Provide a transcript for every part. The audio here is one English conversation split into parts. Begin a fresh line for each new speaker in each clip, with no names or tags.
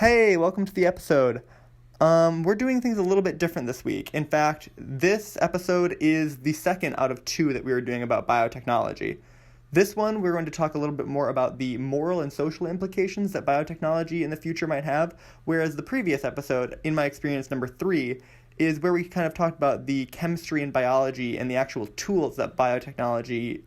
Hey, welcome to the episode. We're doing things a little bit different this week. In fact, this episode is the second out of two that we were doing about biotechnology. This one, we're going to talk a little bit more about the moral and social implications that biotechnology in the future might have, whereas the previous episode, in my experience number 3, is where we kind of talked about the chemistry and biology and the actual tools that biotechnology,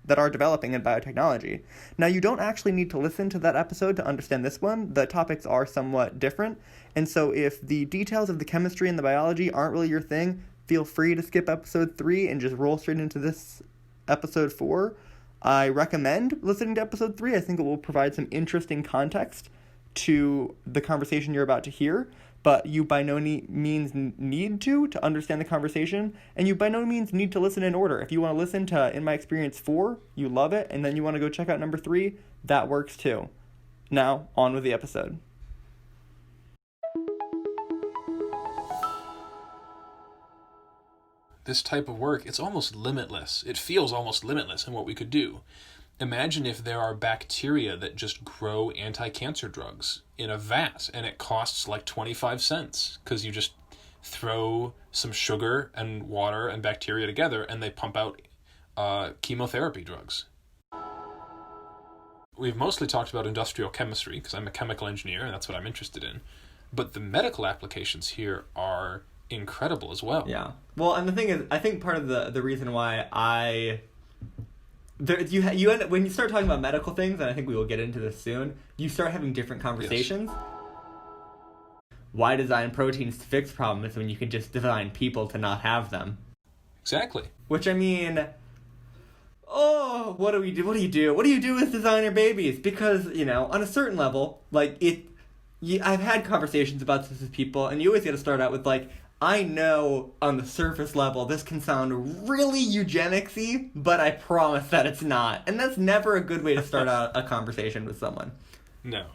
that are developing in biotechnology. Now, you don't actually need to listen to that episode to understand this one. The topics are somewhat different, and so if the details of the chemistry and the biology aren't really your thing, feel free to skip episode 3 and just roll straight into this episode 4. I recommend listening to episode 3. I think it will provide some interesting context to the conversation you're about to hear, but you by no means need to understand the conversation, and you by no means need to listen in order. If you want to listen to, in my experience, 4, you love it, and then you want to go check out number 3, that works too. Now, on with the episode.
This type of work, it's almost limitless. It feels almost limitless in what we could do. Imagine if there are bacteria that just grow anti-cancer drugs in a vat and it costs like 25 cents because you just throw some sugar and water and bacteria together and they pump out chemotherapy drugs. We've mostly talked about industrial chemistry because I'm a chemical engineer and that's what I'm interested in. But the medical applications here are incredible as well.
Yeah. Well, and the thing is, I think part of the reason why you end up, when you start talking about medical things, and I think we will get into this soon, you start having different conversations. Yes. Why design proteins to fix problems when you can just design people to not have them?
Exactly.
Which, I mean, what do we do? What do you do? What do you do with designer babies? Because, on a certain level, I've had conversations about this with people, and you always got to start out with, I know on the surface level this can sound really eugenics-y, but I promise that it's not. And that's never a good way to start out a conversation with someone.
No.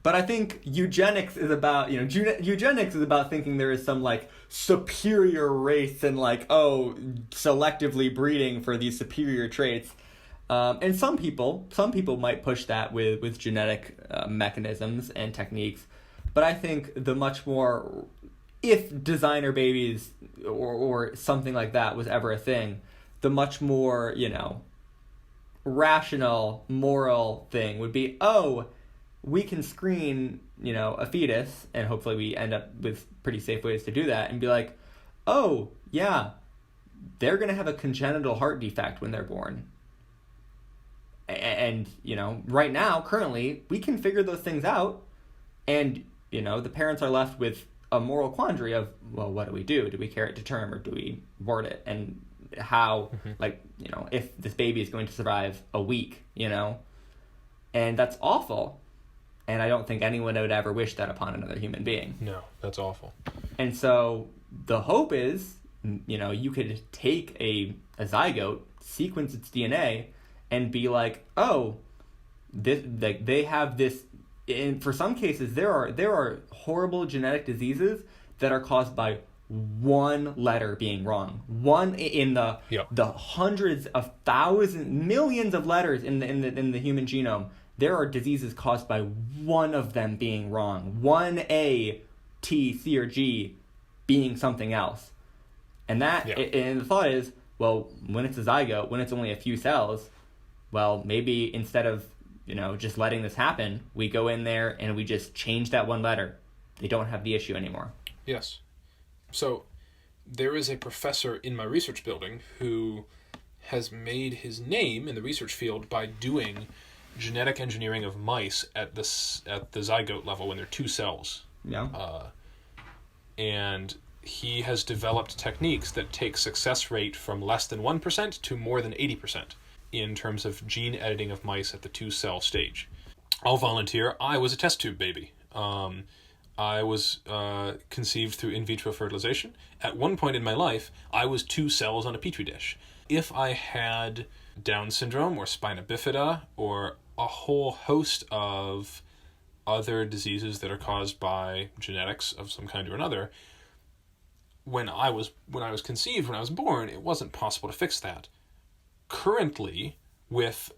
But I think eugenics is about, eugenics is about thinking there is some, superior race and, selectively breeding for these superior traits. And some people might push that with genetic mechanisms and techniques. But I think the much more, if designer babies or something like that was ever a thing, the much more, rational, moral thing would be, we can screen, a fetus, and hopefully we end up with pretty safe ways to do that, and be like, yeah, they're going to have a congenital heart defect when they're born. And, right now, currently, we can figure those things out, and, the parents are left with a moral quandary of, well, what do we do? Do we carry it to term or do we abort it? And how, if this baby is going to survive a week, and that's awful. And I don't think anyone would ever wish that upon another human being.
No, that's awful.
And so the hope is, you could take a zygote, sequence its DNA, and be like, they have this. And for some cases, there are horrible genetic diseases that are caused by one letter being wrong. One in the hundreds of thousands, millions of letters in the human genome. There are diseases caused by one of them being wrong. One A, T, C, or G being something else. And and the thought is, well, when it's a zygote, when it's only a few cells, well, maybe instead of just letting this happen, we go in there and we just change that one letter. They don't have the issue anymore.
Yes. So there is a professor in my research building who has made his name in the research field by doing genetic engineering of mice at the zygote level when they're 2 cells.
Yeah.
And he has developed techniques that take success rate from less than 1% to more than 80%. In terms of gene editing of mice at the 2-cell stage. I'll volunteer. I was a test tube baby. I was conceived through in vitro fertilization. At one point in my life, I was 2 cells on a petri dish. If I had Down syndrome or spina bifida or a whole host of other diseases that are caused by genetics of some kind or another, when I was conceived, when I was born, it wasn't possible to fix that. Currently, with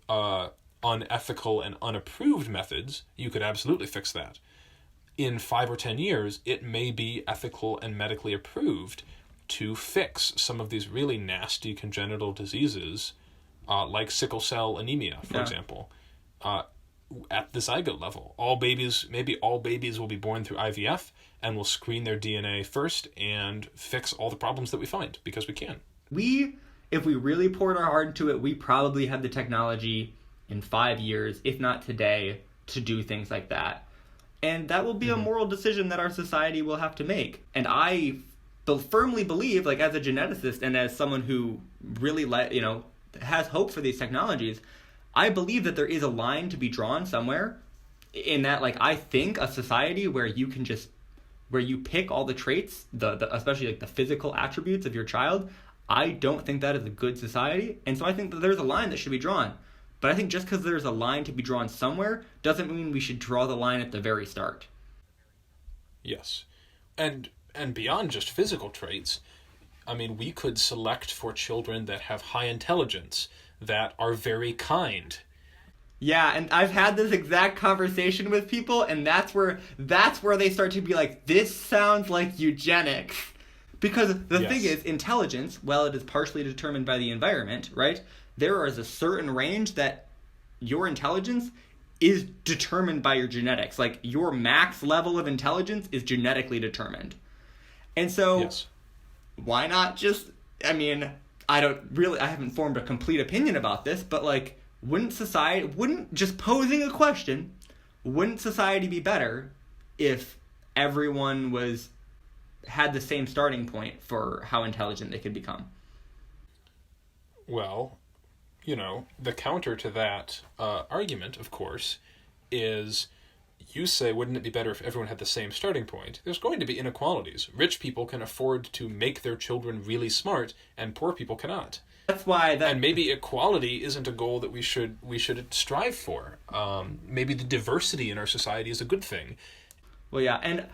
unethical and unapproved methods, you could absolutely fix that. in 5 or 10 years, it may be ethical and medically approved to fix some of these really nasty congenital diseases, like sickle cell anemia, for example, at the zygote level. Maybe all babies will be born through IVF, and we'll screen their DNA first and fix all the problems that we find, because we can.
If we really poured our heart into it, we probably have the technology in 5 years, if not today, to do things like that. And that will be a moral decision that our society will have to make. And I firmly believe, like, as a geneticist and as someone who really has hope for these technologies, I believe that there is a line to be drawn somewhere, in that, like, I think a society where you pick all the traits, especially like the physical attributes of your child, I don't think that is a good society. And so I think that there's a line that should be drawn. But I think just because there's a line to be drawn somewhere doesn't mean we should draw the line at the very start.
Yes. And beyond just physical traits, I mean, we could select for children that have high intelligence, that are very kind.
Yeah, and I've had this exact conversation with people, and that's where they start to be like, this sounds like eugenics. Because the thing is, intelligence, well, it is partially determined by the environment, right? There is a certain range that your intelligence is determined by your genetics. Like, your max level of intelligence is genetically determined. And so, why not just, I mean, I haven't formed a complete opinion about this, but, like, wouldn't society be better if everyone had the same starting point for how intelligent they could become?
Well, the counter to that argument, of course, is, you say, wouldn't it be better if everyone had the same starting point? There's going to be inequalities. Rich people can afford to make their children really smart, and poor people cannot.
That's why
and maybe equality isn't a goal that we should strive for. Maybe the diversity in our society is a good thing.
Well, yeah, and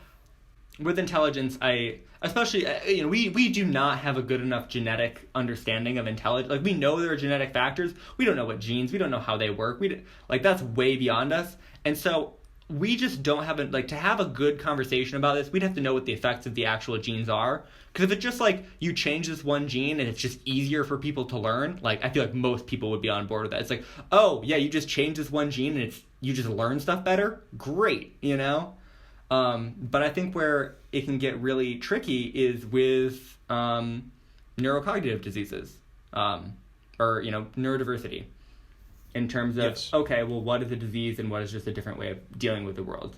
with intelligence, we do not have a good enough genetic understanding of intelligence. Like, we know there are genetic factors. We don't know what genes. We don't know how they work. That's way beyond us. And so we just don't have to have a good conversation about this. We'd have to know what the effects of the actual genes are. Because if it's just like you change this one gene and it's just easier for people to learn, like, I feel like most people would be on board with that. It's like, oh yeah, you just change this one gene and you just learn stuff better. Great, But I think where it can get really tricky is with neurocognitive diseases, or neurodiversity, in terms of okay, well, what is a disease and what is just a different way of dealing with the world?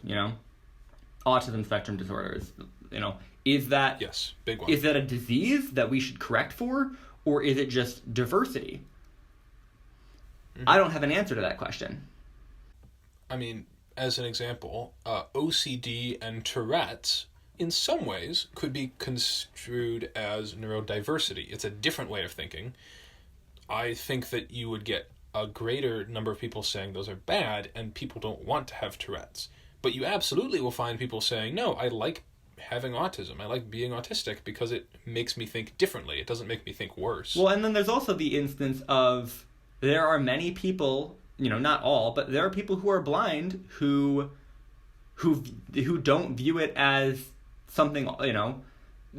Autism spectrum disorders. Is that
big one?
Is that a disease that we should correct for, or is it just diversity? Mm-hmm. I don't have an answer to that question.
I mean, as an example, OCD and Tourette's, in some ways, could be construed as neurodiversity. It's a different way of thinking. I think that you would get a greater number of people saying those are bad, and people don't want to have Tourette's. But you absolutely will find people saying, no, I like having autism. I like being autistic because it makes me think differently. It doesn't make me think worse.
Well, and then there's also the instance of there are many people, not all, but there are people who are blind who don't view it as something,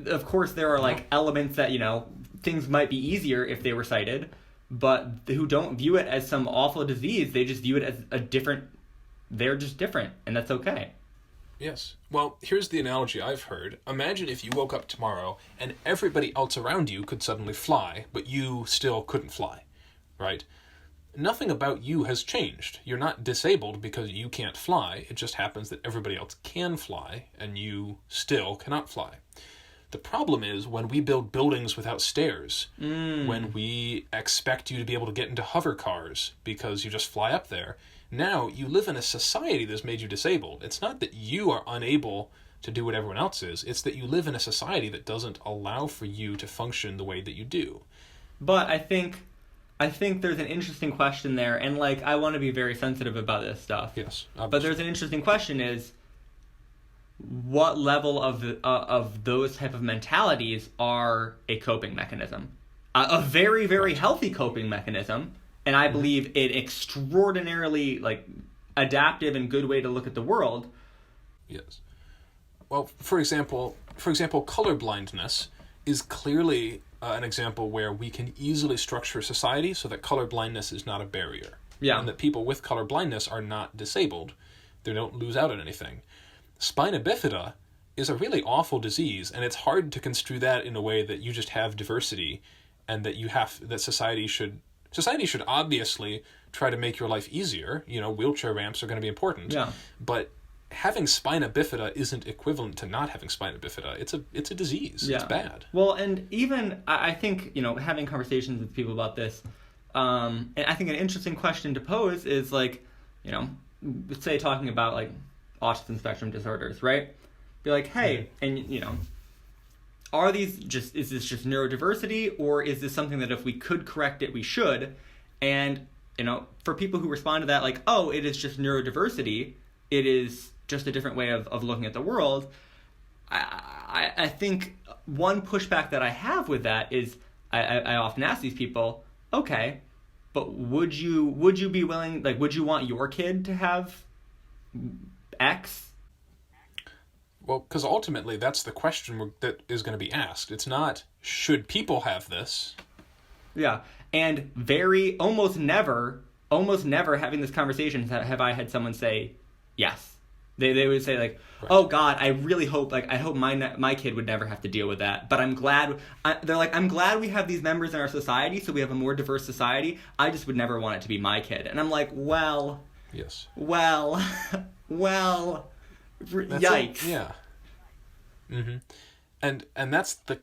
of course there are elements that, things might be easier if they were sighted, but who don't view it as some awful disease. They just view it as they're just different, and that's okay.
Yes. Well, here's the analogy I've heard. Imagine if you woke up tomorrow and everybody else around you could suddenly fly, but you still couldn't fly, right? Nothing about you has changed. You're not disabled because you can't fly. It just happens that everybody else can fly, and you still cannot fly. The problem is when we build buildings without stairs, when we expect you to be able to get into hover cars because you just fly up there. Now you live in a society that's made you disabled. It's not that you are unable to do what everyone else is. It's that you live in a society that doesn't allow for you to function the way that you do.
But I think there's an interesting question there, and I want to be very sensitive about this stuff.
Yes, obviously.
But there's an interesting question: is what level of those type of mentalities are a coping mechanism? A very, very healthy coping mechanism. And I believe an extraordinarily adaptive and good way to look at the world.
Yes. Well, for example, colorblindness is clearly an example where we can easily structure society so that colorblindness is not a barrier.
Yeah.
And that people with colorblindness are not disabled. They don't lose out on anything. Spina bifida is a really awful disease, and it's hard to construe that in a way that you just have diversity and that society should obviously try to make your life easier. Wheelchair ramps are going to be important.
Yeah.
But having spina bifida isn't equivalent to not having spina bifida. It's a disease. Yeah. It's bad.
Well, and even I think, having conversations with people about this, and I think an interesting question to pose is like, say talking about like autism spectrum disorders, right? Be like, hey, and is this just neurodiversity, or is this something that if we could correct it, we should? And, for people who respond to that, like, oh, it is just neurodiversity, it is just a different way of looking at the world. I think one pushback that I have with that is I often ask these people, okay, but would you be willing, like, would you want your kid to have X?
Well, because ultimately that's the question that is going to be asked. It's not, should people have this?
Yeah, and almost never having this conversation have I had someone say yes. They would say like, right. Oh God, I really hope, like, I hope my kid would never have to deal with that. But I'm glad, I'm glad we have these members in our society, so we have a more diverse society. I just would never want it to be my kid. And I'm like, well,
yes,
well, yikes.
Yeah. Mm-hmm. And that's the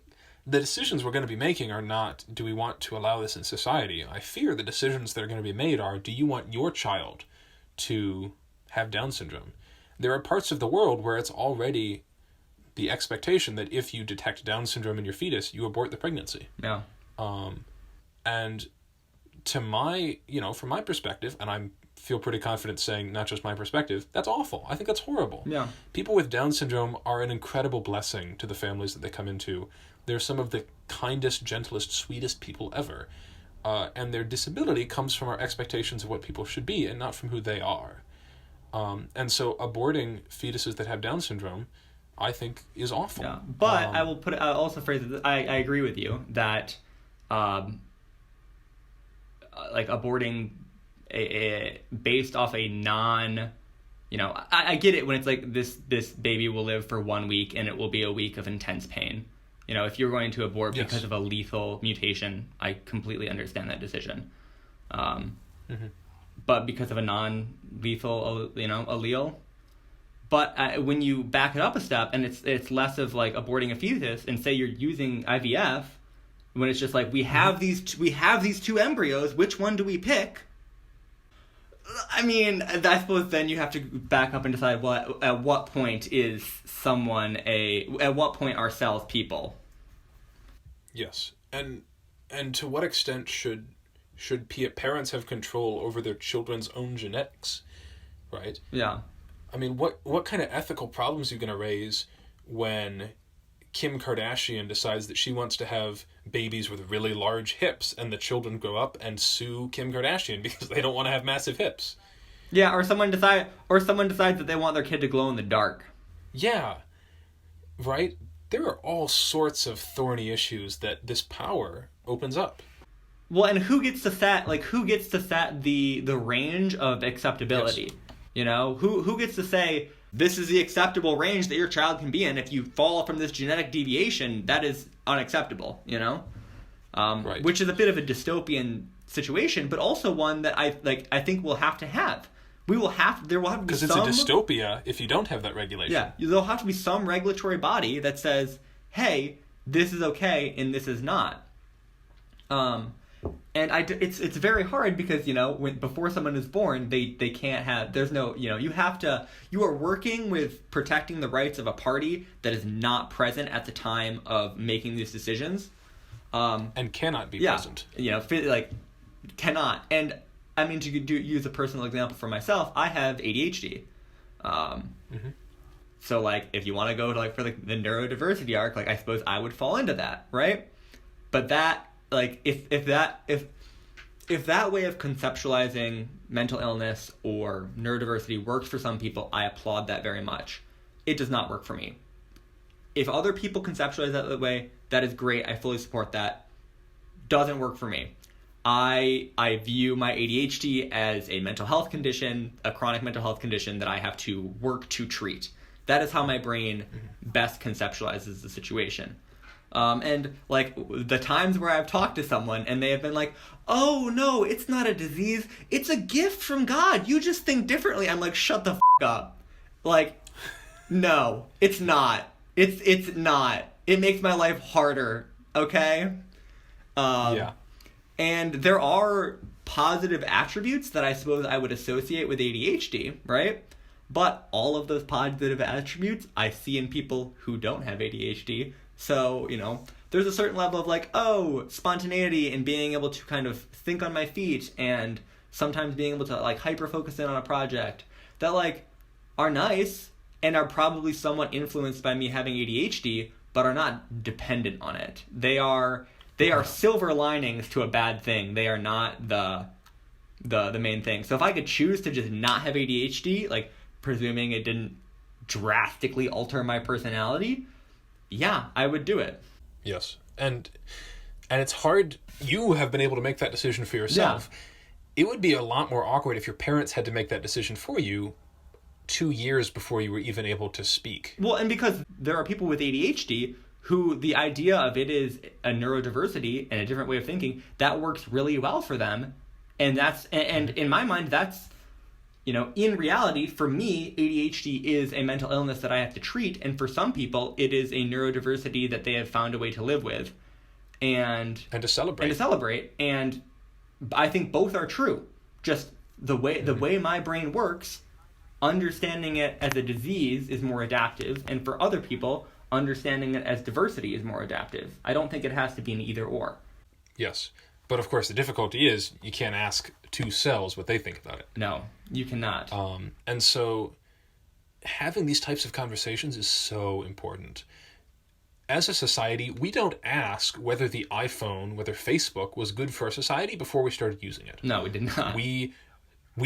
decisions we're going to be making are not, do we want to allow this in society? I fear the decisions that are going to be made are, do you want your child to have Down syndrome? There are parts of the world where it's already the expectation that if you detect Down syndrome in your fetus, you abort the pregnancy.
Yeah.
And from my perspective, and I feel pretty confident saying not just my perspective, that's awful. I think that's horrible.
Yeah.
People with Down syndrome are an incredible blessing to the families that they come into. They're some of the kindest, gentlest, sweetest people ever. And their disability comes from our expectations of what people should be and not from who they are. And so aborting fetuses that have Down syndrome, I think, is awful.
Yeah. But I'll also phrase it, I agree with you that like aborting based off a non, I get it when it's like this baby will live for 1 week and it will be a week of intense pain. If you're going to abort
yes.
because of a lethal mutation, I completely understand that decision. But because of a non-lethal, allele. But when you back it up a step, and it's less of like aborting a fetus, and say you're using IVF, when it's just like we have these two embryos, which one do we pick? I mean, I suppose then you have to back up and decide at what point are cells people?
Yes, and to what extent should parents have control over their children's own genetics, right?
Yeah.
I mean, what kind of ethical problems are you going to raise when Kim Kardashian decides that she wants to have babies with really large hips, and the children grow up and sue Kim Kardashian because they don't want to have massive hips?
Yeah, or someone decides that they want their kid to glow in the dark.
Yeah, right? There are all sorts of thorny issues that this power opens up.
Well, and who gets to set the range of acceptability? Yes. Who gets to say this is the acceptable range that your child can be in? If you fall from this genetic deviation, that is unacceptable.
Right.
Which is a bit of a dystopian situation, but also one that I think we'll have to have. There will have to be some...
Because it's a dystopia if you don't have that regulation.
Yeah, there'll have to be some regulatory body that says, hey, this is okay and this is not. And it's very hard because, before someone is born, they can't have, there's no, you are working with protecting the rights of a party that is not present at the time of making these decisions.
And cannot be present.
Cannot. And I mean, to use a personal example for myself, I have ADHD. So if you want to go to for the neurodiversity arc, I suppose I would fall into that, right? But that, if that way of conceptualizing mental illness or neurodiversity works for some people, I applaud that very much. It does not work for me. If other people conceptualize that way, that is great. I fully support that. Doesn't work for me. I view my ADHD as a mental health condition, a chronic mental health condition that I have to work to treat. That is how my brain best conceptualizes the situation. And like the times where I've talked to someone and they have been like, oh no, it's not a disease. It's a gift from God. You just think differently. I'm like, shut the up. Like, no, it's not. It's not. It makes my life harder. Okay.
Yeah.
And there are positive attributes that I suppose I would associate with ADHD, right? But all of those positive attributes I see in people who don't have ADHD. So, there's a certain level of like, oh, spontaneity and being able to kind of think on my feet and sometimes being able to like hyper-focus in on a project that like are nice and are probably somewhat influenced by me having ADHD, but are not dependent on it. They are silver linings to a bad thing. They are not the main thing. So if I could choose to just not have ADHD, like presuming it didn't drastically alter my personality, yeah, I would do it.
Yes. And it's hard. You have been able to make that decision for yourself. Yeah. It would be a lot more awkward if your parents had to make that decision for you 2 years before you were even able to speak.
Well, and because there are people with ADHD who the idea of it is a neurodiversity and a different way of thinking, that works really well for them. And in my mind, that's, in reality, for me, ADHD is a mental illness that I have to treat. And for some people, it is a neurodiversity that they have found a way to live with. And to celebrate. And I think both are true. Just the way my brain works, understanding it as a disease is more adaptive. And for other people, understanding it as diversity is more adaptive. I don't think it has to be an either or.
Yes. But of course, the difficulty is you can't ask two cells what they think about it.
No, you cannot.
And so having these types of conversations is so important. As a society, we don't ask whether the iPhone, whether Facebook was good for our society before we started using it.
No, we did not.
We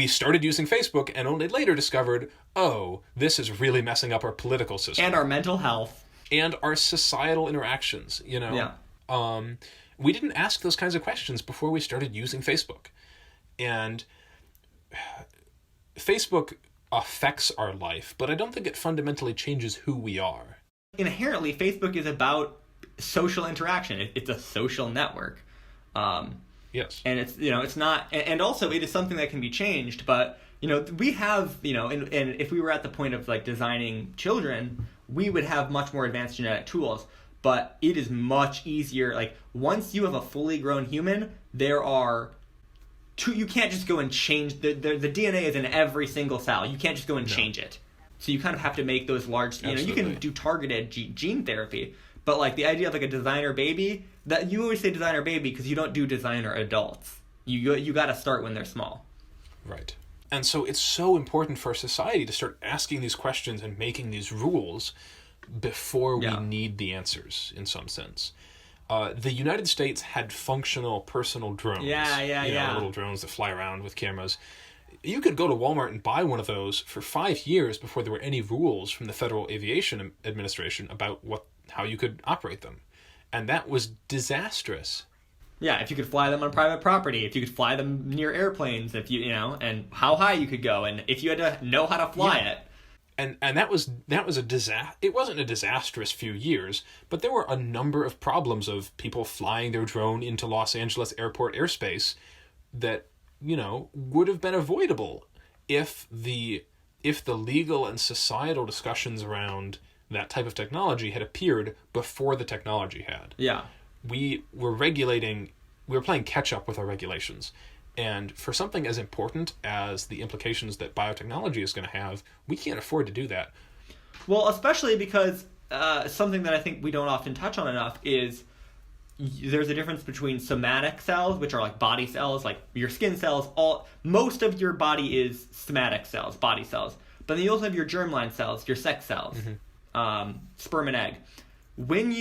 started using Facebook and only later discovered, oh, this is really messing up our political system.
And our mental health.
And our societal interactions,
Yeah.
We didn't ask those kinds of questions before we started using Facebook. And Facebook affects our life, but I don't think it fundamentally changes who we are.
Inherently, Facebook is about social interaction. It's a social network.
Yes.
And it's, it's not, and also it is something that can be changed, but, we have, and if we were at the point of like designing children, we would have much more advanced genetic tools. But it is much easier. Like, once you have a fully grown human, there are you can't just go and change, the DNA is in every single cell. You can't just go and change it. So you kind of have to make those large, you can do targeted gene therapy. But like the idea of like a designer baby, that you always say designer baby because you don't do designer adults. You got to start when they're small.
Right. And so it's so important for society to start asking these questions and making these rules before we need the answers, in some sense. The United States had functional personal drones.
Yeah.
Little drones that fly around with cameras. You could go to Walmart and buy one of those for 5 years before there were any rules from the Federal Aviation Administration about how you could operate them. And that was disastrous.
Yeah, if you could fly them on private property, if you could fly them near airplanes, if and how high you could go, and if you had to know how to fly it.
And that was a disaster. It wasn't a disastrous few years, but there were a number of problems of people flying their drone into Los Angeles airport airspace that, would have been avoidable if the legal and societal discussions around that type of technology had appeared before the technology had.
Yeah.
We were playing catch up with our regulations. And for something as important as the implications that biotechnology is going to have, we can't afford to do that.
Well, especially because something that I think we don't often touch on enough is there's a difference between somatic cells, which are like body cells, like your skin cells. Most of your body is somatic cells, body cells. But then you also have your germline cells, your sex cells, sperm and egg. When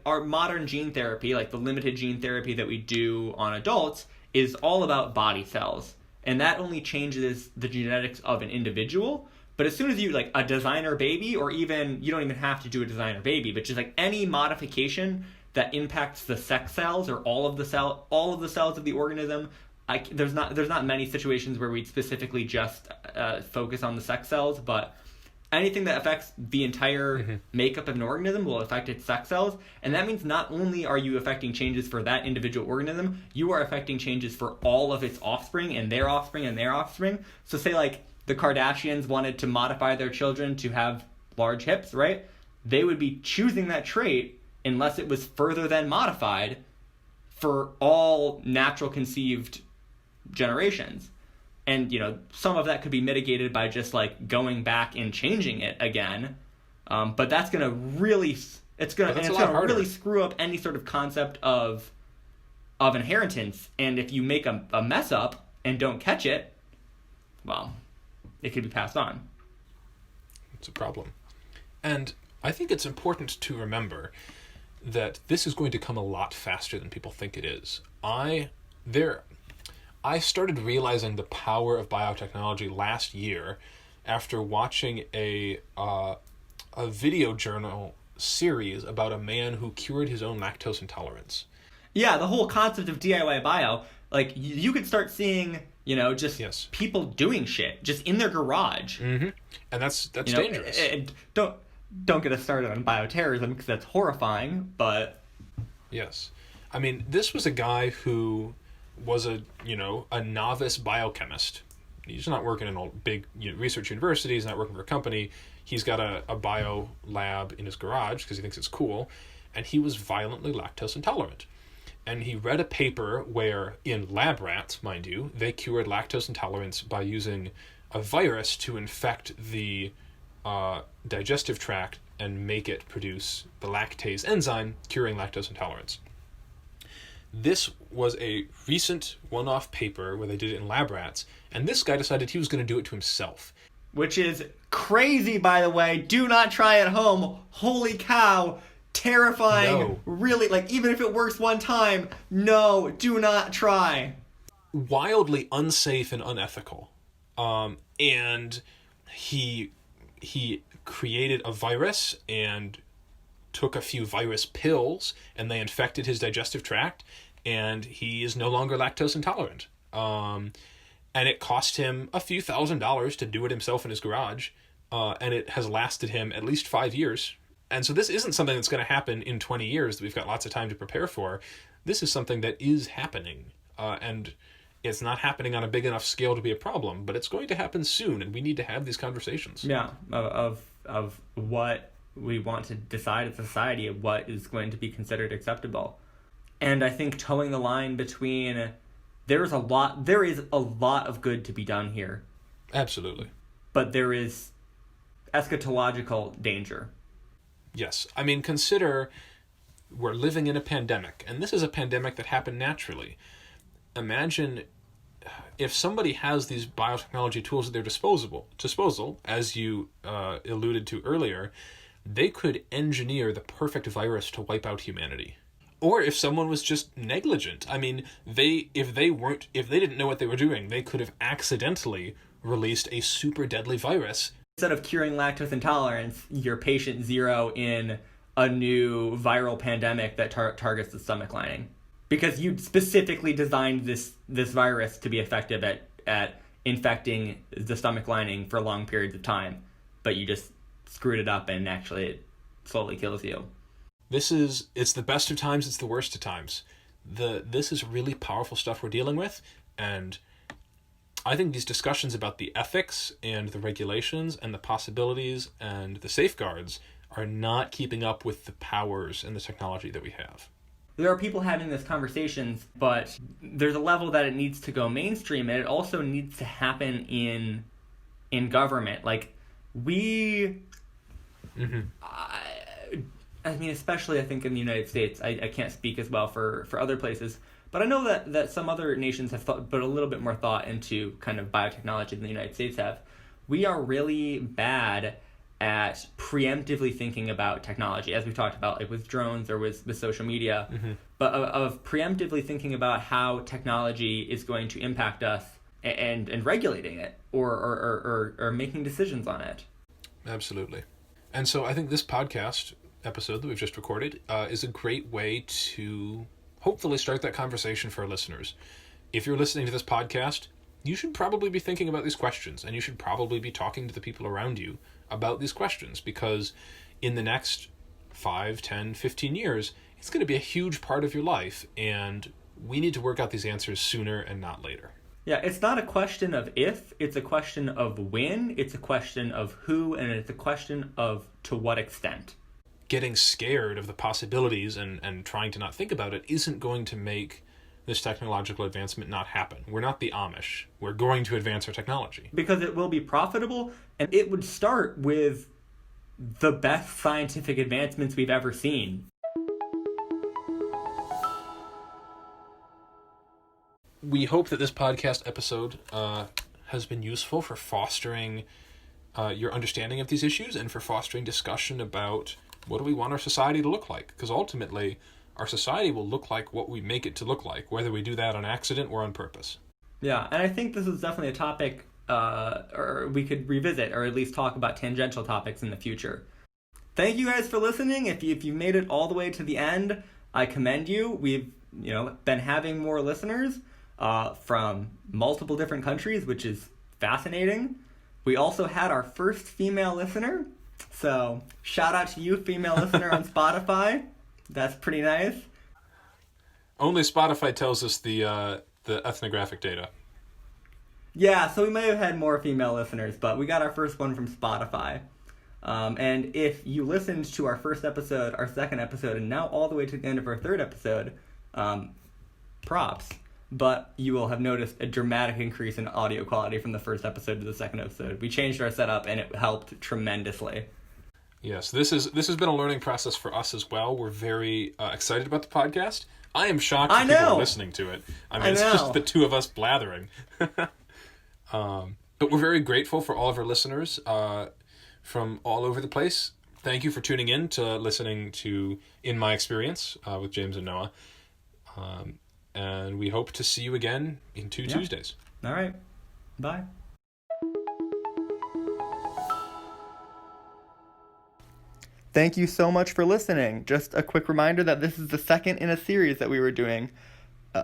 our modern gene therapy, like the limited gene therapy that we do on adults, is all about body cells. And that only changes the genetics of an individual, But as soon as you, like, a designer baby, or even, you don't even have to do a designer baby, but just like any modification that impacts the sex cells or all of the cells of the organism, there's not many situations where we'd specifically just focus on the sex cells, but anything that affects the entire makeup of an organism will affect its sex cells. And that means not only are you affecting changes for that individual organism, you are affecting changes for all of its offspring and their offspring and their offspring. So say, like, the Kardashians wanted to modify their children to have large hips, right? They would be choosing that trait unless it was further than modified for all natural conceived generations. And, you know, some of that could be mitigated by just, like, going back and changing it again. But that's going to really, it's going to really screw up any sort of concept of inheritance. And if you make a mess up and don't catch it, well, it could be passed on.
It's a problem. And I think it's important to remember that this is going to come a lot faster than people think it is. I started realizing the power of biotechnology last year after watching a video journal series about a man who cured his own lactose intolerance.
Yeah, the whole concept of DIY bio, like, you could start seeing, you know, just people doing shit just in their garage.
Mm-hmm. And that's dangerous.
Don't get us started on bioterrorism, because that's horrifying, but...
Yes. I mean, this was a guy who was a novice biochemist. He's not working in a big research university. He's not working for a company. He's got a bio lab in his garage because he thinks it's cool. And he was violently lactose intolerant. And he read a paper where, in lab rats, mind you, they cured lactose intolerance by using a virus to infect the digestive tract and make it produce the lactase enzyme, curing lactose intolerance. This was a recent one-off paper where they did it in lab rats, and this guy decided he was going to do it to himself.
Which is crazy, by the way. Do not try at home. Holy cow. Terrifying.
No.
Really, like, even if it works one time, no, do not try.
Wildly unsafe and unethical. And he created a virus and took a few virus pills, and they infected his digestive tract, and he is no longer lactose intolerant. And it cost him a few $1,000s to do it himself in his garage, and it has lasted him at least 5 years. And so this isn't something that's going to happen in 20 years that we've got lots of time to prepare for. This is something that is happening, and it's not happening on a big enough scale to be a problem, but it's going to happen soon, and we need to have these conversations.
Yeah, of what we want to decide as a society, of what is going to be considered acceptable. And I think towing the line between there is a lot of good to be done here.
Absolutely.
But there is eschatological danger.
Yes. I mean, consider we're living in a pandemic, and this is a pandemic that happened naturally. Imagine if somebody has these biotechnology tools at their disposal, as you alluded to earlier, they could engineer the perfect virus to wipe out humanity. Or if someone was just negligent, I mean, if they didn't know what they were doing, they could have accidentally released a super deadly virus.
Instead of curing lactose intolerance, you're patient zero in a new viral pandemic that targets the stomach lining. Because you specifically designed this virus to be effective at infecting the stomach lining for long periods of time, but you just screwed it up and actually it slowly kills you.
It's the best of times, it's the worst of times. This is really powerful stuff we're dealing with, and I think these discussions about the ethics and the regulations and the possibilities and the safeguards are not keeping up with the powers and the technology that we have.
There are people having these conversations, but there's a level that it needs to go mainstream, and it also needs to happen in government. Like, we... Mm-hmm. I mean, especially I think in the United States, I can't speak as well for other places, but I know that some other nations have put a little bit more thought into kind of biotechnology than the United States have. We are really bad at preemptively thinking about technology, as we've talked about, like with drones or with social media, but of preemptively thinking about how technology is going to impact us and regulating it or making decisions on it.
Absolutely. And so I think this podcast episode that we've just recorded is a great way to hopefully start that conversation for our listeners. If you're listening to this podcast, you should probably be thinking about these questions, and you should probably be talking to the people around you about these questions, because in the next 5, 10, 15 years, it's going to be a huge part of your life, and we need to work out these answers sooner and not later.
Yeah, it's not a question of if, it's a question of when, it's a question of who, and it's a question of to what extent.
Getting scared of the possibilities and trying to not think about it isn't going to make this technological advancement not happen. We're not the Amish. We're going to advance our technology.
Because it will be profitable, and it would start with the best scientific advancements we've ever seen.
We hope that this podcast episode has been useful for fostering your understanding of these issues and for fostering discussion about what do we want our society to look like? Because ultimately, our society will look like what we make it to look like, whether we do that on accident or on purpose.
Yeah, and I think this is definitely a topic or we could revisit or at least talk about tangential topics in the future. Thank you guys for listening. If you've made it all the way to the end, I commend you. We've been having more listeners from multiple different countries, which is fascinating. We also had our first female listener. So shout out to you, female listener on Spotify. That's pretty nice.
Only Spotify tells us the ethnographic data.
Yeah, so we may have had more female listeners, but we got our first one from Spotify. And if you listened to our first episode, our second episode, and now all the way to the end of our third episode, props. But you will have noticed a dramatic increase in audio quality from the first episode to the second episode. We changed our setup, and it helped tremendously.
Yes, this has been a learning process for us as well. We're very excited about the podcast. I am shocked that people are listening to it. I mean, it's just the two of us blathering. But we're very grateful for all of our listeners from all over the place. Thank you for tuning in to listening to In My Experience with James and Noah. And we hope to see you again in 2 Tuesdays.
All right. Bye. Thank you so much for listening. Just a quick reminder that this is the second in a series that we were doing.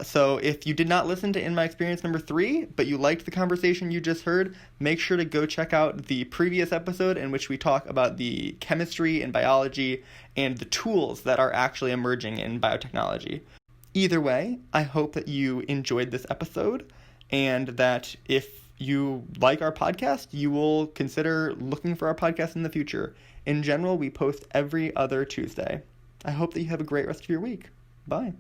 So if you did not listen to In My Experience number 3, but you liked the conversation you just heard, make sure to go check out the previous episode in which we talk about the chemistry and biology and the tools that are actually emerging in biotechnology. Either way, I hope that you enjoyed this episode and that if you like our podcast, you will consider looking for our podcast in the future. In general, we post every other Tuesday. I hope that you have a great rest of your week. Bye.